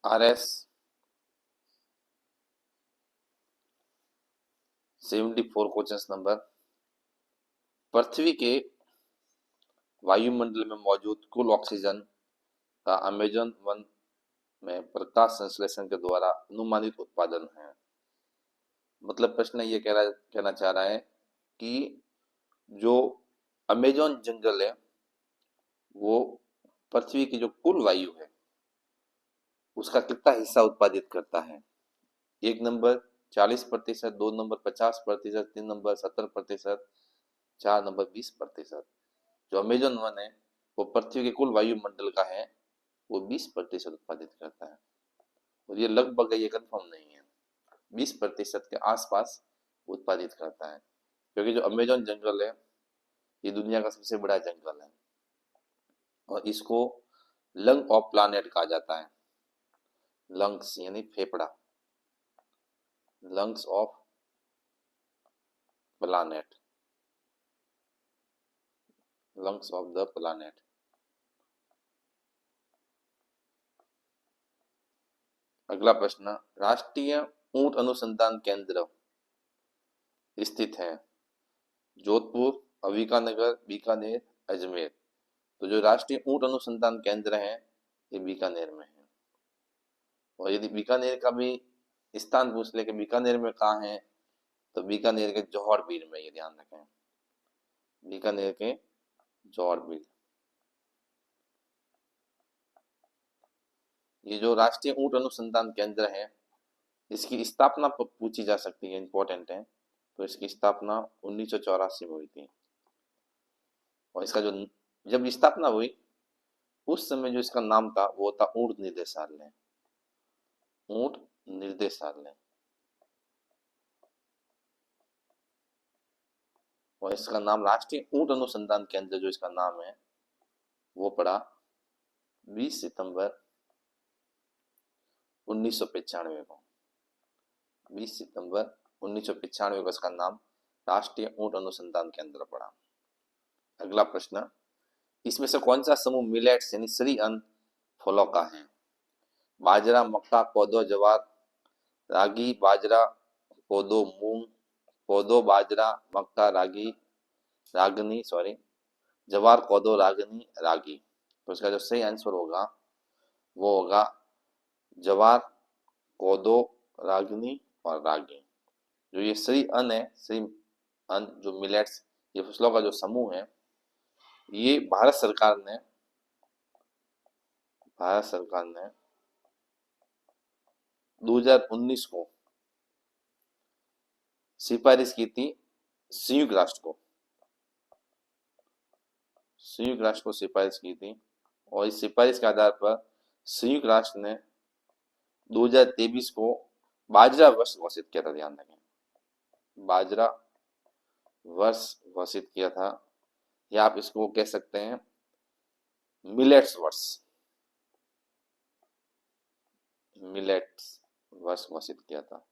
RS 74 question number. पृथ्वी के वायुमंडल में मौजूद कुल ऑक्सीजन का अमेजन वन में प्रकाश संश्लेषण के द्वारा अनुमानित उत्पादन है। मतलब प्रश्न ये कहना चाह रहा है कि जो अमेजन जंगल है वो पृथ्वी की जो कुल वायु है उसका कितना हिस्सा उत्पादित करता है। 1 नंबर 40%, 2 नंबर 50%, 3 नंबर 70%, 4 नंबर 20%। जो अमेजन वन है वो पृथ्वी के कुल वायुमंडल का है, वो 20% उत्पादित करता है। और ये लगभग ये कंफर्म नहीं है, 20% के आसपास उत्पादित करता है, क्योंकि जो अमेजन जंगल है ये दुनिया का सबसे बड़ा जंगल है और इसको लंग ऑफ प्लानेट कहा जाता है। लंग्स यानी फेफड़ा, lungs of planet, lungs of the planet. अगला प्रश्न, राष्ट्रीय ऊंट अनुसंधान केंद्र स्थित है जोधपुर, अविकानगर, बीकानेर, अजमेर। तो जो राष्ट्रीय ऊंट अनुसंधान केंद्र है ये बीकानेर में है। और यदि बीकानेर का भी स्थान पूछ ले कि बीकानेर में कहाँ है, तो बीकानेर के जौहर-बीर में, ये ध्यान रखें, बीकानेर के जौहर-बीर। ये जो राष्ट्रीय ऊंट अनुसंधान केंद्र है इसकी स्थापना पूछी जा सकती है, इंपॉर्टेंट है। तो इसकी स्थापना 1984 में हुई थी। और इसका जो जब स्थापना हुई उस समय जो इसका नाम था वो था ऊंट निर्देशालय, ऊंट निर्देशालय। और इसका नाम राष्ट्रीय ऊंट अनुसंधान केंद्र जो इसका नाम है वो पड़ा 20 सितंबर 1995 को। 20 सितंबर 1995 को इसका नाम राष्ट्रीय ऊंट अनुसंधान केंद्र पड़ा। अगला प्रश्न, इसमें से कौन सा समूह मिलेट्स यानी श्री अन्न फलों का है। बाजरा, मक्का, कोदो, ज्वार, रागी, बाजरा, कोदो, मूंग, कोदो, बाजरा, मक्का, रागनी, ज्वार, कोदो, रागनी, रागी। तो इसका जो सही आंसर होगा वो होगा ज्वार, कोदो, रागनी और रागी। जो ये श्री अन्न है, श्री अन्न जो मिलेट्स, ये फसलों का जो समूह है, ये भारत सरकार ने 2019 को सिफारिश की थी संयुक्त राष्ट्र को सिफारिश की थी। और इस सिफारिश के आधार पर संयुक्त राष्ट्र ने 2023 को बाजरा वर्ष घोषित किया था। ध्यान रखें, बाजरा वर्ष घोषित किया था, या आप इसको कह सकते हैं मिलेट्स वर्ष, मिलेट्स वर्ष घोषित किया था।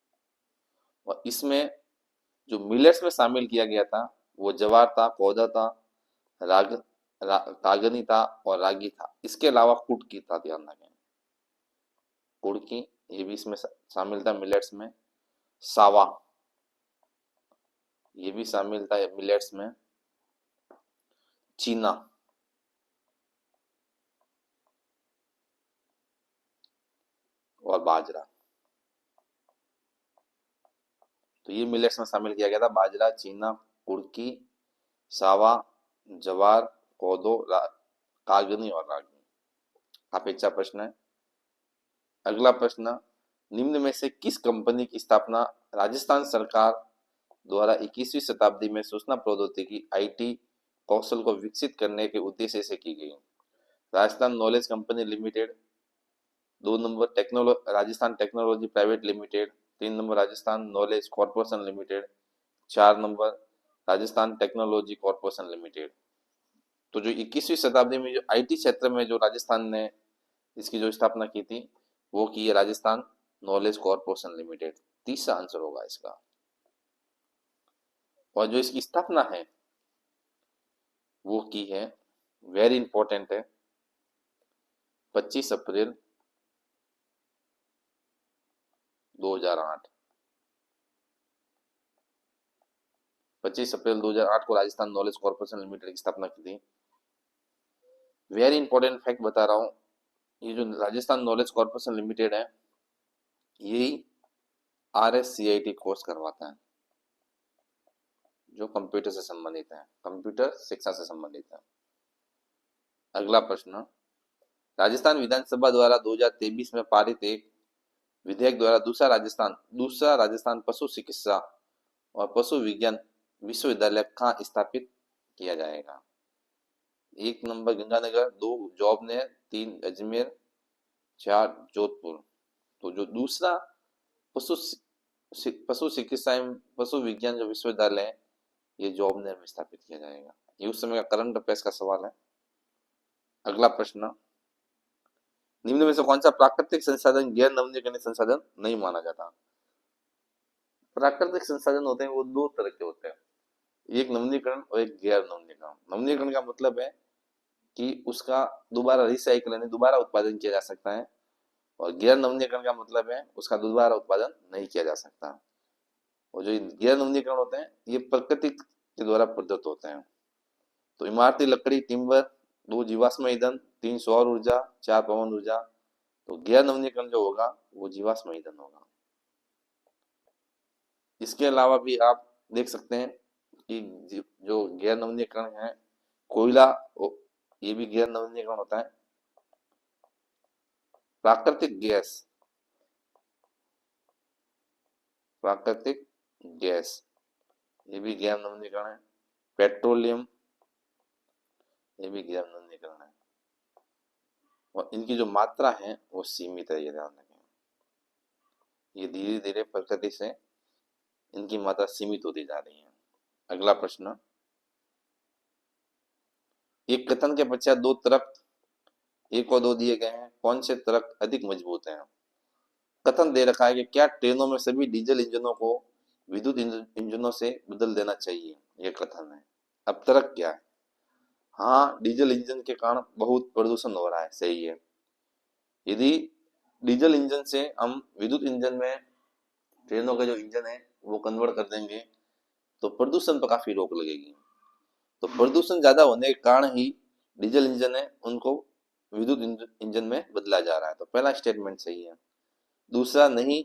और इसमें जो मिलेट्स में शामिल किया गया था वो ज्वार था, कोदो था, रागनी था और रागी था। इसके अलावा कुटकी था, ध्यान रखें, कुटकी ये भी इसमें शामिल था मिलेट्स में। सावा ये भी शामिल था मिलेट्स में। चीना और बाजरा, तो ये मिलेट्स में शामिल किया गया था। बाजरा, चीना, कुटकी, सावा, ज्वार, कोदो, कागनी और रागी। काफी अच्छा प्रश्न है। अगला प्रश्न, निम्न में से किस कंपनी की स्थापना राजस्थान सरकार द्वारा 21वीं शताब्दी में सूचना प्रौद्योगिकी आईटी कौशल को विकसित करने के उद्देश्य से की गई। Rajasthan knowledge company limited, 2 number Rajasthan technology private limited, 3 number Rajasthan knowledge corporation limited, 4 number Rajasthan technology corporation limited. तो जो 21वीं शताब्दी में जो आईटी क्षेत्र में जो राजस्थान ने इसकी जो स्थापना की थी वो की है राजस्थान नॉलेज कॉर्पोरेशन लिमिटेड। तीसरा आंसर होगा इसका। और जो इसकी स्थापना है वो की है, वेरी इंपॉर्टेंट है, 25 अप्रैल 2008। 25 अप्रैल 2008 को राजस्थान नॉलेज कॉर्पोरेशन लिमिटेड की स्थापना की थी। वेरी इंपॉर्टेंट फैक्ट बता रहा हूँ, ये जो राजस्थान नॉलेज कॉर्पोरेशन लिमिटेड है, यही RSCIT कोर्स करवाता है, जो कंप्यूटर से संबंधित है, कंप्यूटर शिक्षा से संबंधित है। अगला प्रश्न, राजस्थान विधानसभा द्वारा 2023 में पारित एक विधेयक द्वारा दूसरा राजस्थान पशु चिकित्सा और पशु विज्ञान विश्वविद्यालय कहाँ स्थापित किया जाएगा? 1 नंबर गंगानगर, 2 जॉबनेर, 3 अजमेर, 4 जोधपुर। तो जो दूसरा पशु चिकित्सा एवं पशु विज्ञान जो विश्वविद्यालय है, ये जॉबनेर में स्थापित किया जाएगा। ये उस समय का करंट अफेयर्स का सवाल है। अगला प्रश्न, निम्न में से कौन सा प्राकृतिक संसाधन गैर नवीनीकरणीय संसाधन नहीं माना जाता? प्राकृतिक संसाधन होते हैं वो दो तरह के होते हैं, एक नवीनीकरण और एक गैर नवीनीकरण। नवीनीकरण का मतलब है कि उसका दोबारा रिसाइकल यानी दोबारा उत्पादन किया जा सकता है, और गैर नवीनीकरण का मतलब है उसका दोबारा उत्पादन नहीं किया जा सकता। और जो गैर नवीनीकरण होते हैं ये प्रकृति के द्वारा प्रदत्त होते हैं। तो इमारती लकड़ी टिम्बर, 2 जीवाश्म ईंधन, 3 सौर ऊर्जा, 4 पवन ऊर्जा। तो गैर नवीनीकरण जो होगा वो जीवाश्म ईंधन होगा। इसके अलावा भी आप देख सकते हैं कि जो गैर नवीनीकरण है, कोयला, ये भी गैर नवीनीकरण होता है। प्राकृतिक गैस ये भी गैर नवीनीकरण है। पेट्रोलियम, ये भी गैर नवीनीकरण है, और इनकी जो मात्रा है वो सीमित है, ये ध्यान रखें। ये धीरे धीरे प्रकृति से इनकी मात्रा सीमित होती जा रही है। अगला प्रश्न, एक कथन के पश्चात 2 तर्क 1 और 2 दिए गए हैं, कौन से तर्क अधिक मजबूत हैं? कथन दे रखा है कि क्या ट्रेनों में सभी डीजल इंजनों को विद्युत इंजनों से बदल देना चाहिए, यह कथन है। अब तर्क क्या है? हाँ, डीजल इंजन के कारण बहुत प्रदूषण हो रहा है, सही है। यदि डीजल इंजन से हम विद्युत इंजन में ट्रेनों का जो इंजन है वो कन्वर्ट कर देंगे तो प्रदूषण पर काफी रोक लगेगी। तो प्रदूषण ज्यादा होने के कारण ही डीजल इंजन है उनको विद्युत इंजन में बदला जा रहा है। तो पहला स्टेटमेंट सही है। दूसरा, नहीं,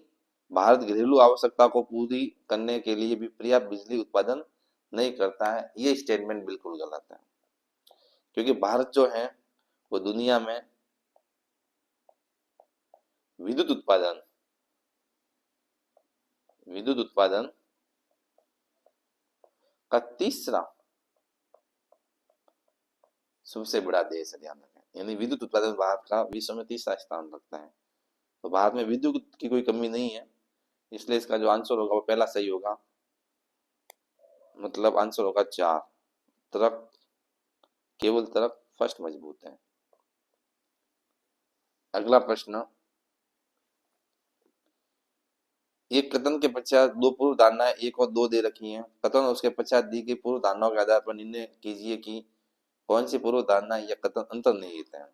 भारत घरेलू आवश्यकता को पूरी करने के लिए भी पर्याप्त बिजली उत्पादन नहीं करता है, ये स्टेटमेंट बिल्कुल गलत है। क्योंकि भारत जो है वो दुनिया में विद्युत उत्पादन का तीसरा सबसे बड़ा देश है, ध्यान रखें। यानी विद्युत उत्पादन भारत का विश्व में तीसरा स्थान रखता है। तो भारत में विद्युत की कोई कमी नहीं है, इसलिए इसका जो आंसर होगा वो पहला सही होगा। मतलब आंसर होगा 4, तर्क, केवल तर्क फर्स्ट मजबूत है। अगला प्रश्न, एक कथन के पश्चात 2 पूर्व धारणाएं 1 और 2 दे रखी हैं। कथन और उसके पश्चात दी गई पूर्व धारणाओं के आधार पर निर्णय कीजिए कि कौन सी पूर्व धारणा या कथन अंतर्निहित है।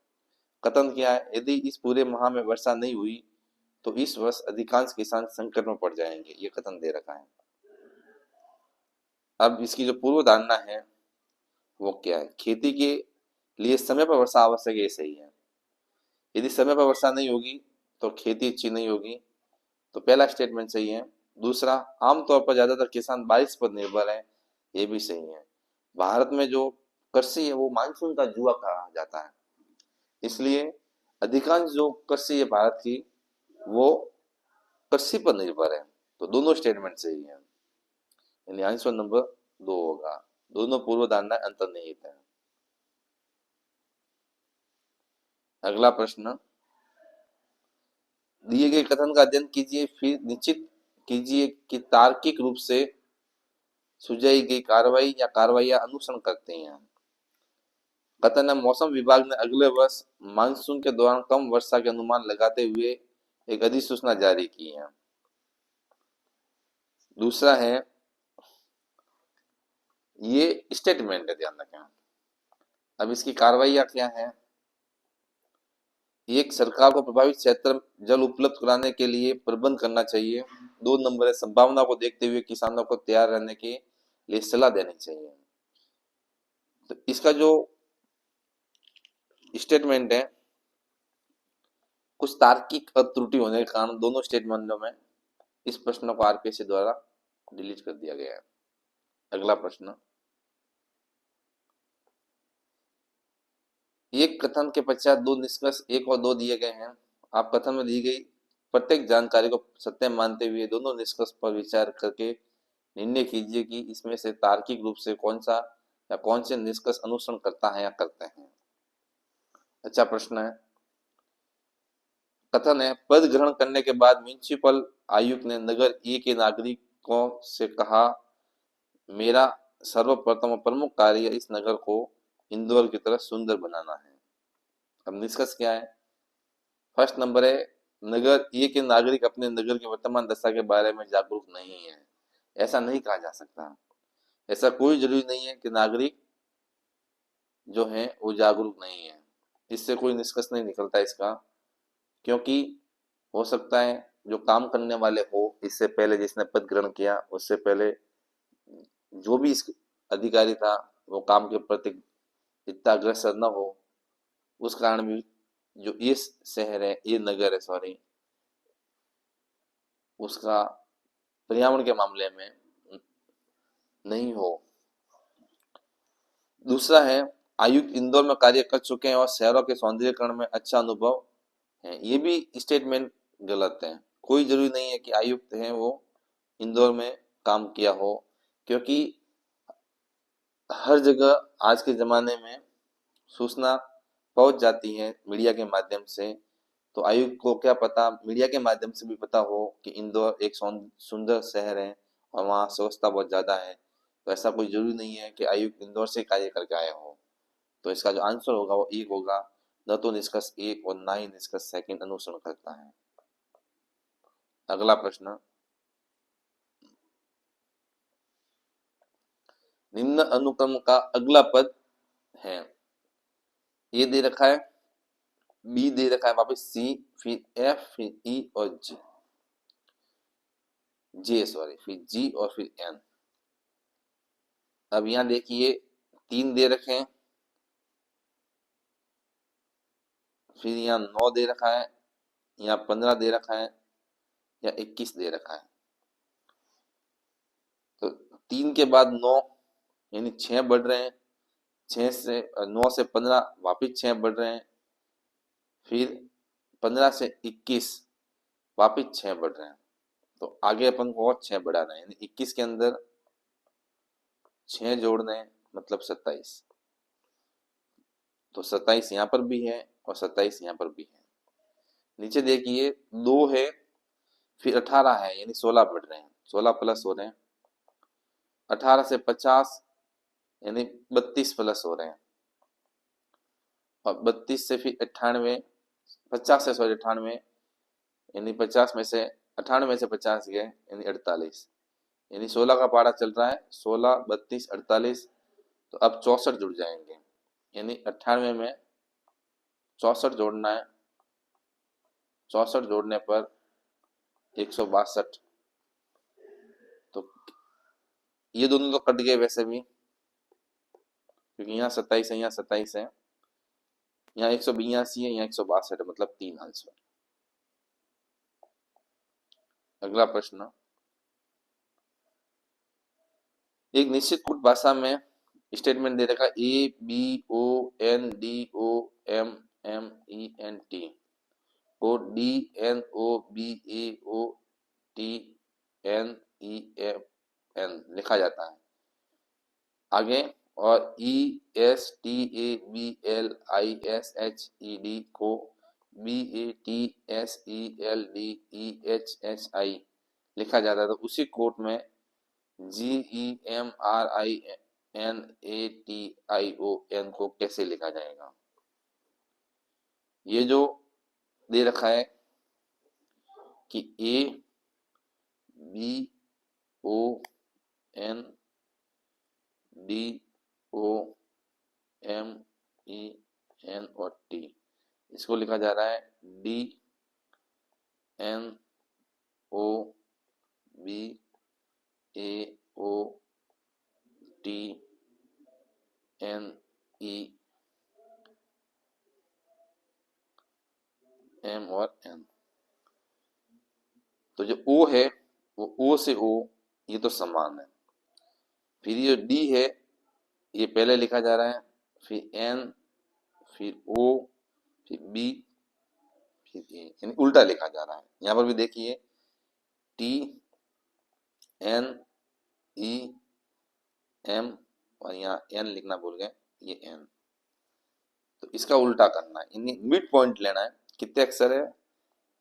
कथन क्या है? यदि इस पूरे माह में वर्षा नहीं हुई तो इस वर्ष अधिकांश किसान संकट में पड़ जाएंगे, ये कथन दे रखा है। अब इसकी जो पूर्व धारणा है वो क्या है? खेती के लिए समय पर वर्षा आवश्यक है, ये सही है। यदि समय पर वर्षा नहीं होगी तो खेती अच्छी नहीं होगी, तो पहला स्टेटमेंट सही है। दूसरा, आमतौर पर ज्यादातर किसान बारिश पर निर्भर है, ये भी सही है। भारत में जो कृषि है वो मानसून का जुआ कहा जाता है, इसलिए अधिकांश जो कृषि है भारत की वो कृषि पर निर्भर है। तो दोनों स्टेटमेंट सही है, यानी आंसर नंबर 2 होगा। दोनों पूर्व धारणा अंतर्निहित है। अगला प्रश्न, दिए गए कथन का अध्ययन कीजिए, फिर निश्चित कीजिए कि तार्किक रूप से सुझाई गई कार्रवाई या कार्रवाइयां अनुसरण करते हैं। कथन है, मौसम विभाग ने अगले वर्ष मानसून के दौरान कम वर्षा के अनुमान लगाते हुए एक अधिसूचना जारी की है। दूसरा है, ये स्टेटमेंट है, ध्यान रखें। अब इसकी कार्रवाइयां क्या है? एक, सरकार को प्रभावित क्षेत्र में जल उपलब्ध कराने के लिए प्रबंध करना चाहिए। 2 नंबर है, संभावना को देखते हुए किसानों को तैयार रहने के लिए सलाह देनी चाहिए। तो इसका जो स्टेटमेंट है, कुछ तार्किक त्रुटि होने के कारण दोनों स्टेटमेंटों में इस प्रश्न को आरपीएससी द्वारा डिलीट कर दिया गया है। अगला प्रश्न, एक कथन के पश्चात 2 निष्कर्ष 1 और 2 दिए गए हैं। आप कथन में दी गई प्रत्येक जानकारी को सत्य मानते हुए दोनों निष्कर्ष पर विचार करके निर्णय कीजिए कि इसमें से तार्किक रूप से कौन सा या कौन से निष्कर्ष अनुसरण करता है या करते हैं। अच्छा प्रश्न है। कथन है, पद ग्रहण करने के बाद म्युनिसिपल आयुक्त ने नगर ए के नागरिकों से कहा, मेरा सर्वप्रथम और प्रमुख कार्य इस नगर को इंदौर की तरह सुंदर बनाना है। अब निष्कर्ष क्या है? फर्स्ट नंबर है, नगर ए के नागरिक अपने नगर की वर्तमान दशा के बारे में जागरूक नहीं है। ऐसा नहीं कहा जा सकता। ऐसा कोई जरूरी नहीं है कि नागरिक जो है वो जागरूक नहीं है। इससे कोई निष्कर्ष नहीं निकलता इसका, क्योंकि हो सकता है जो काम करने वाले हो, इससे पहले जिसने पद ग्रहण किया उससे पहले जो भी इस अधिकारी था वो काम के प्रति इतना अग्रसर न हो, उस कारण भी जो ये शहर है, ये नगर है सॉरी, उसका पर्यावरण के मामले में नहीं हो। दूसरा है, आयुक्त इंदौर में कार्य कर चुके हैं और शहरों के सौंदर्यीकरण में अच्छा अनुभव है। ये भी स्टेटमेंट गलत है। कोई जरूरी नहीं है कि आयुक्त हैं वो इंदौर में काम किया हो, क्योंकि हर जगह आज के जमाने में सूचना पहुंच जाती है मीडिया के माध्यम से। तो आयुक्त को क्या पता मीडिया के माध्यम से भी पता हो कि इंदौर एक सुंदर शहर है और वहाँ स्वच्छता बहुत ज्यादा है। तो ऐसा कोई जरूरी नहीं है कि आयुक्त इंदौर से कार्य करके आए हो। तो इसका जो आंसर होगा वो एक होगा। न तो निष्कर्ष एक और ना ही निष्कर्ष सेकंड अनुसरण करता है। अगला प्रश्न, निम्न अनुक्रम का अगला पद है। ए दे रखा है, बी दे रखा है, वापस सी, फिर एफ, फिर ई और जी, फिर जी और फिर एन। अब यहाँ देखिए 3 दे रखे हैं, फिर यहाँ 9 दे रखा है, यहाँ 15 दे रखा है, या 21 दे रखा है। तो 3 के बाद 9 यानी 6 बढ़ रहे हैं, 6 से 9 से 15 वापिस 6 बढ़ रहे हैं, फिर 15 से 21 वापिस 6 बढ़ रहे हैं। तो आगे अपन को और 6 बढ़ाना है, यानी 21 के अंदर 6 जोड़ने मतलब 27। तो 27 यहाँ पर भी है और 27 यहाँ पर भी है। नीचे देखिए 2 है, फिर 18 है, यानी 16 बढ़ रहे हैं, 16 प्लस हो रहे हैं। 18 से 50 यानी 32 प्लस हो रहे हैं, और 32 से फिर 98, 50 से सॉरी 98, यानी 50 में से 98 में से 50 गए यानी 48, यानी 16 का पारा चल रहा है, 16, 32, 48। तो अब 64 जुड़ जाएंगे, यानी 98 में 64 जोड़ना है। 64 जोड़ने पर 162। तो ये दोनों तो कट गए वैसे भी, क्योंकि यहाँ 27 है, यहाँ 27 है, यहाँ 182 है, यहाँ 162 है, मतलब 3 आंसर। अगला प्रश्न, एक निश्चित कूट भाषा में स्टेटमेंट दे रखा A B O N D O M M E N T को D N O B A O T N E M N लिखा जाता है आगे, और E S T A B L I S H E D को B A T S E L D E H H I लिखा जाता है। तो उसी कोट में GEMRINATION को कैसे लिखा जाएगा? ये जो दे रखा है कि ABONDOMEN और T, इसको लिखा जा रहा है D N O B A O T N E M और एन। तो जो ओ है वो ओ से ओ ये तो समान है। फिर ये डी है ये पहले लिखा जा रहा है, फिर एन, फिर ओ, फिर बी, फिर ए, यानी उल्टा लिखा जा रहा है। यहाँ पर भी देखिए टी एन ई एम और यहाँ एन लिखना भूल गए, ये एन। तो इसका उल्टा करना है, यानी मिड पॉइंट लेना है। कितने अक्षर है?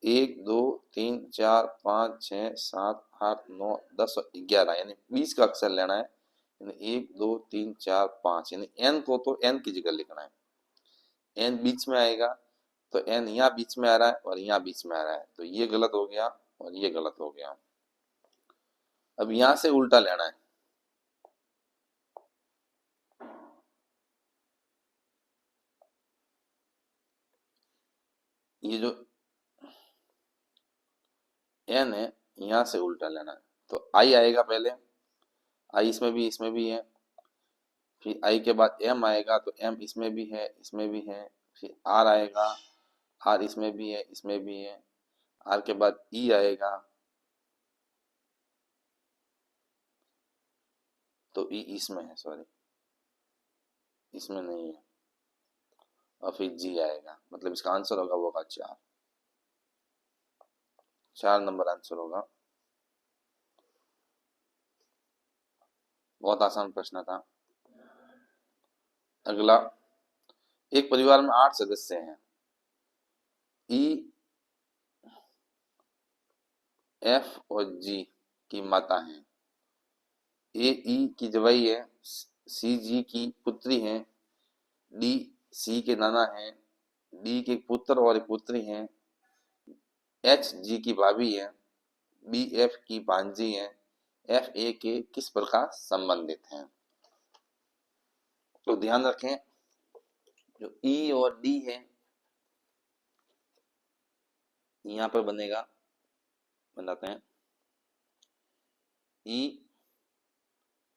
1 2 3 4 5 6 7 8 9 10 और 11, यानी 20 का अक्षर लेना है। यानी 1 2 3 4 5, यानी एन को तो एन की जगह लिखना है। एन बीच में आएगा तो एन यहाँ बीच में आ रहा है और यहाँ बीच में आ रहा है, तो ये गलत हो गया और ये गलत हो गया। अब यहां से उल्टा लेना है। ये जो एन है यहां से उल्टा लेना है। तो आई आएगा पहले, आई इसमें भी है। फिर आई के बाद एम आएगा तो एम इसमें भी है, इसमें भी है। फिर आर आएगा, आर इसमें भी है, इसमें भी है। आर के बाद ई आएगा तो ई इसमें है, सॉरी इसमें नहीं है। और फिर जी आएगा, मतलब इसका आंसर होगा वो होगा 4। 4 नंबर आंसर होगा। बहुत आसान प्रश्न था। अगला, एक परिवार में 8 सदस्य हैं। ई एफ और जी की माता है। ए ई की जवाई है, सी जी की पुत्री है, डी सी के नाना है, डी के पुत्र और एक पुत्री है, एच जी की भाभी है, बी एफ की भांजी है, एफ ए के किस प्रकार संबंधित हैं। तो ध्यान रखें जो ई और डी है यहाँ पर बनेगा, बनाते हैं ई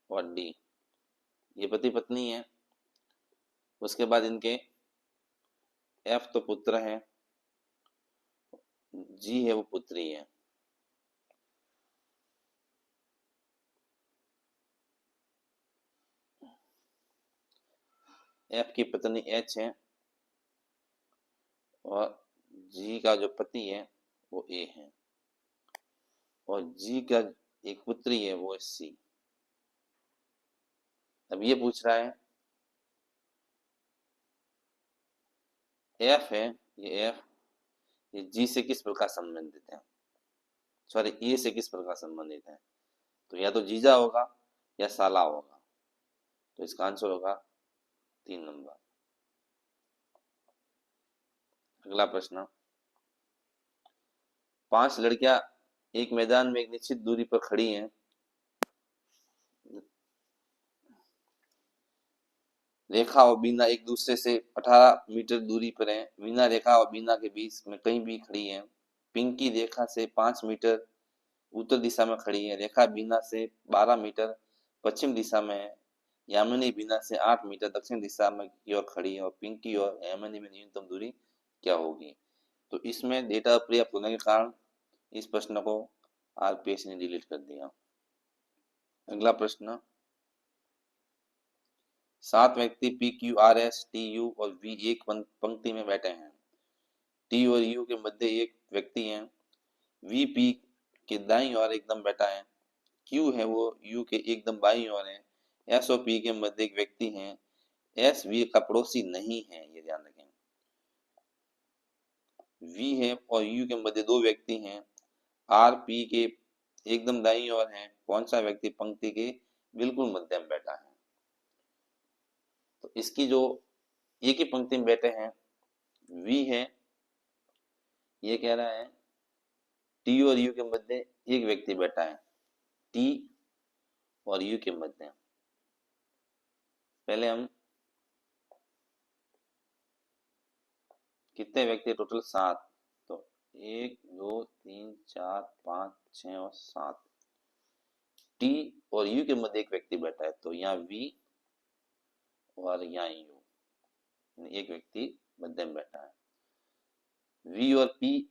और डी, ये पति पत्नी है। उसके बाद इनके एफ तो पुत्र है, जी है वो पुत्री है। एफ की पत्नी एच है और जी का जो पति है वो ए है और जी का एक पुत्री है वो है सी। अब ये पूछ रहा है एफ है, ये एफ ये जी से किस प्रकार संबंधित है, सॉरी ए से किस प्रकार संबंधित है। तो या तो जीजा होगा या साला होगा, तो इसका आंसर होगा 3 नंबर। अगला प्रश्न, 5 लड़कियां एक मैदान में एक निश्चित दूरी पर खड़ी हैं। रेखा और बीना एक दूसरे से 18 मीटर दूरी पर हैं। बीना रेखा और बीना के बीच में कहीं भी खड़ी है। पिंकी रेखा से 5 मीटर उत्तर दिशा में खड़ी है। रेखा बीना से 12 मीटर पश्चिम दिशा में है। यामिनी बीना से 8 मीटर दक्षिण दिशा में की ओर खड़ी है और पिंकी और यामिनी में न्यूनतम दूरी क्या होगी। तो इसमें डेटा अपर्याप्त होने के कारण इस प्रश्न को आरपीएस ने डिलीट कर दिया। अगला प्रश्न, 7 व्यक्ति P Q R S T U और वी एक पंक्ति में बैठे हैं। टी और यू के मध्य एक व्यक्ति है। वी पी के दाईं ओर एकदम बैठा है। क्यू है वो यू के एकदम बाईं ओर है। एस और पी के मध्य एक व्यक्ति है। एस वी का पड़ोसी नहीं है, ये ध्यान रखें। वी है और यू के मध्य 2 व्यक्ति हैं। आर पी के एकदम दाईं ओर है। कौन सा व्यक्ति पंक्ति के बिल्कुल मध्य में बैठा है। तो इसकी जो एक ही पंक्ति में बैठे हैं वी है, ये कह रहा है टी और यू के मध्य एक व्यक्ति बैठा है। टी और यू के मध्य पहले हम कितने व्यक्ति टोटल? 7। तो 1 2 3 4 5 6 और 7। टी और यू के मध्य एक व्यक्ति बैठा है, तो यहाँ वी और यहाँ यू, एक व्यक्ति मध्य में बैठा है। वी और पी,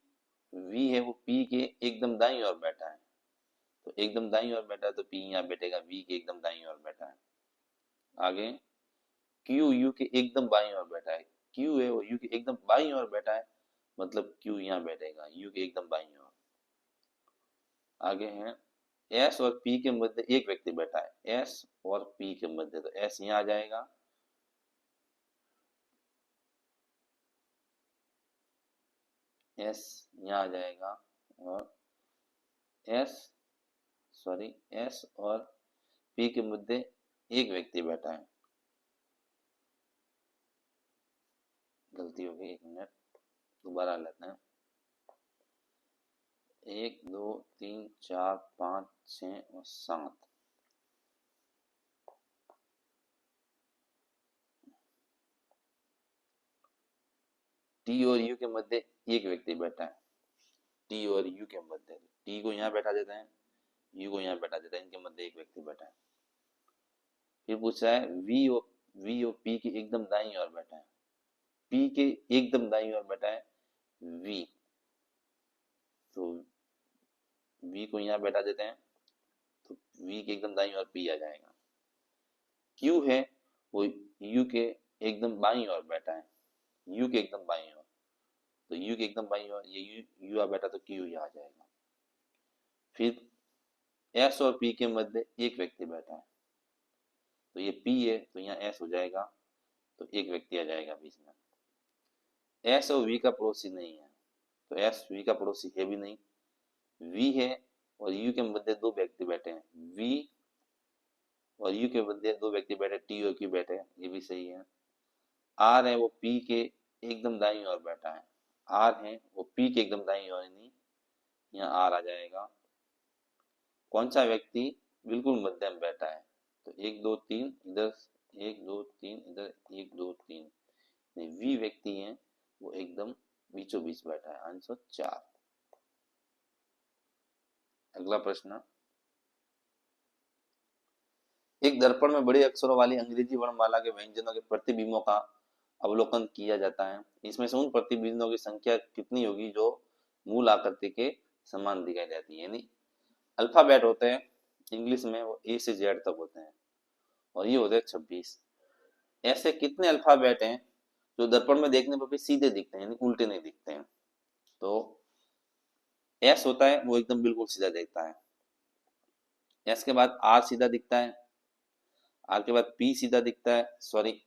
वी है वो पी के एकदम दाईं ओर बैठा है, तो एकदम दाईं ओर बैठा है तो पी यहाँ बैठेगा, वी के एकदम दाईं ओर बैठा है। आगे क्यू यू के एकदम बाईं ओर बैठा है, क्यू है वो यू के एकदम बाईं ओर बैठा है, मतलब क्यू यहाँ बैठेगा, यू के एकदम बाईं ओर। आगे है एस और पी के मध्य एक व्यक्ति बैठा है, एस और पी के मध्य, तो एस यहाँ आ जाएगा, एस यहाँ आ जाएगा, और एस और पी के मध्य एक व्यक्ति बैठा है। गलती हो गई, 1 मिनट दोबारा लेते हैं। 1 2 3 4 5 6 और 7। टी और यू के मध्य एक व्यक्ति बैठा है, टी और यू के मध्य, टी को यहाँ बैठा देते हैं, यू को यहाँ बैठा देते हैं, इनके मध्य एक व्यक्ति बैठा है। फिर पूछ रहा है वी और पी के एकदम दाईं ओर बैठा है, पी के एकदम दाईं ओर बैठा है वी, तो वी को यहाँ बैठा देते हैं, तो वी के एकदम दाईं ओर पी आ जाएगा। क्यू है वो यू के एकदम बाईं ओर बैठा है, यू के एकदम बाईं ओर, तो यू के एकदम बाईं ओर ये यू आ बैठा, तो क्यू यहाँ आ जाएगा। फिर एस और पी के मध्य एक व्यक्ति बैठा है, तो ये पी है तो यहाँ एस हो जाएगा, तो एक व्यक्ति आ जाएगा बीच में। एस और वी का पड़ोसी नहीं है, तो एस वी का पड़ोसी है भी नहीं। वी है और यू के मध्य दो व्यक्ति बैठे हैं, वी और यू के मध्य दो व्यक्ति बैठे, टी और क्यू बैठे, ये भी सही है। आर है वो पी के एकदम दाईं ओर बैठा है, आर है वो पी के एकदम दाईं ओर, नहीं यहाँ आर आ जाएगा। कौन सा व्यक्ति बिल्कुल मध्य में बैठा है? तो 1 2 3 इधर, 1 2 3 इधर, 1 2 3, वी व्यक्ति है वो एकदम बीचों बीच बैठा है, आंसर 4। अगला प्रश्न, एक दर्पण में बड़े अक्षरों वाली अंग्रेजी वर्णमाला के व्यंजनों के प्रतिबिंबों का अवलोकन किया जाता है। इसमें से उन प्रतिबिंबों की संख्या कितनी होगी जो मूल आकृति के समान दिखाई देती है? यानी अल्फाबेट होते हैं इंग्लिश में, वो ए से जेड तक होते हैं, और ये होते हैं 26। ऐसे कितने अल्फाबेट हैं जो दर्पण में देखने पर भी सीधे दिखते हैं, यानी उल्टे नहीं दिखते हैं? तो एस होता है वो एकदम बिल्कुल सीधा दिखता है, एस के बाद आर सीधा दिखता है, आर के बाद पी सीधा दिखता है, सॉरी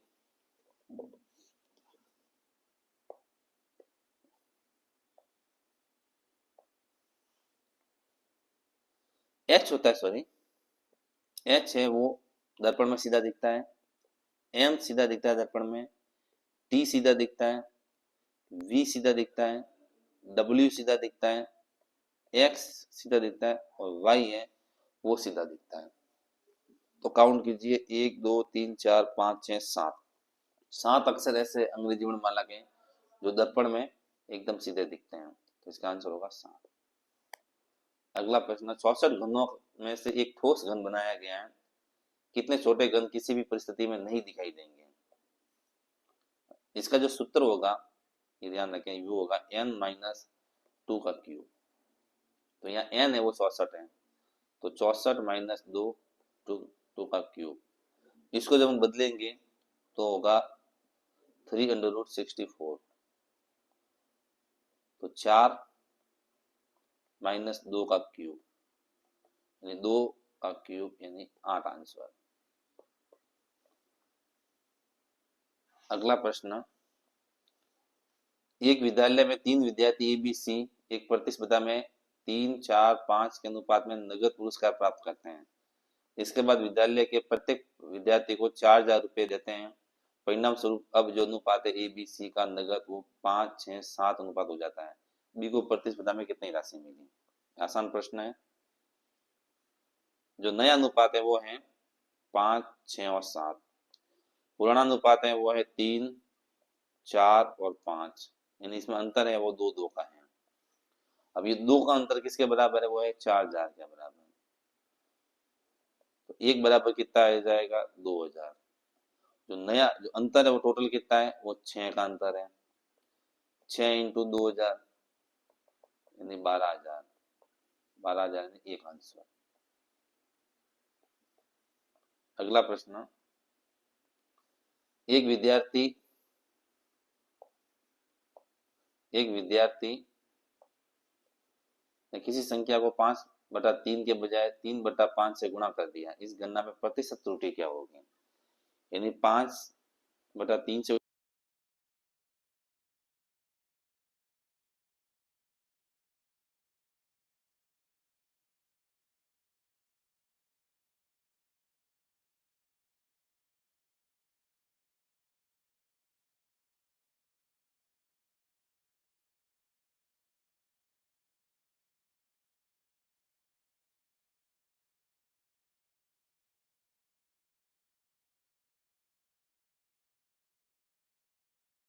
एच होता है, सॉरी एच है वो दर्पण में सीधा दिखता है, एम सीधा दिखता है दर्पण में, टी सीधा दिखता है, वी सीधा दिखता है, डब्ल्यू सीधा दिखता है, एक्स सीधा दिखता है, और वाई है वो सीधा दिखता है। तो काउंट कीजिए, 1 2 3 4 5 6 7, 7 अक्षर ऐसे अंग्रेजी वर्णमाला के जो दर्पण में एकदम सीधे दिखते हैं, तो इसका आंसर होगा 7। अगला प्रश्न, 64 घनों में से एक ठोस घन बनाया गया है, कितने छोटे घन किसी भी परिस्थिति में नहीं दिखाई देंगे? इसका जो सूत्र होगा ये ध्यान रखें, वो होगा n-2 का क्यूब। तो यहाँ n है वो 64 है, तो 64 माइनस 2 2 का क्यूब, इसको जब हम बदलेंगे तो होगा 3/64, तो 4 माइनस 2 का क्यूब, यानी 2 का क्यूब यानी 8 आंसर। अगला प्रश्न, एक विद्यालय में 3 विद्यार्थी ABC एक प्रतिस्पर्धा में 3 4 5 के अनुपात में नगद पुरस्कार प्राप्त करते हैं। इसके बाद विद्यालय के प्रत्येक विद्यार्थी को 4,000 रुपए देते हैं। परिणाम स्वरूप अब जो अनुपात है ABC का नगद वो 5 6 7 अनुपात हो जाता है। बी को प्रतिस्पर्धा में कितनी राशि मिली? आसान प्रश्न है। जो नया अनुपात है वो है 5 6 और 7, पुराना अनुपात है वो है 3 4 और 5, यानी इसमें अंतर है वो 2 2 का है। अब ये 2 का अंतर किसके बराबर है, वो है 4000 के बराबर। तो एक बराबर कितना आ जाएगा, 2000। जो नया जो अंतर है वो टोटल कितना है, वो 6 का अंतर है। 6 इंटू 2000 यानी 12000। 12000 यानी एक आंसर। अगला प्रश्न, एक विद्यार्थी एक विद्यार्थी ने किसी संख्या को 5/3 के बजाय 3/5 से गुणा कर दिया। इस गणना में प्रतिशत त्रुटि क्या होगी। यानी 5/3 से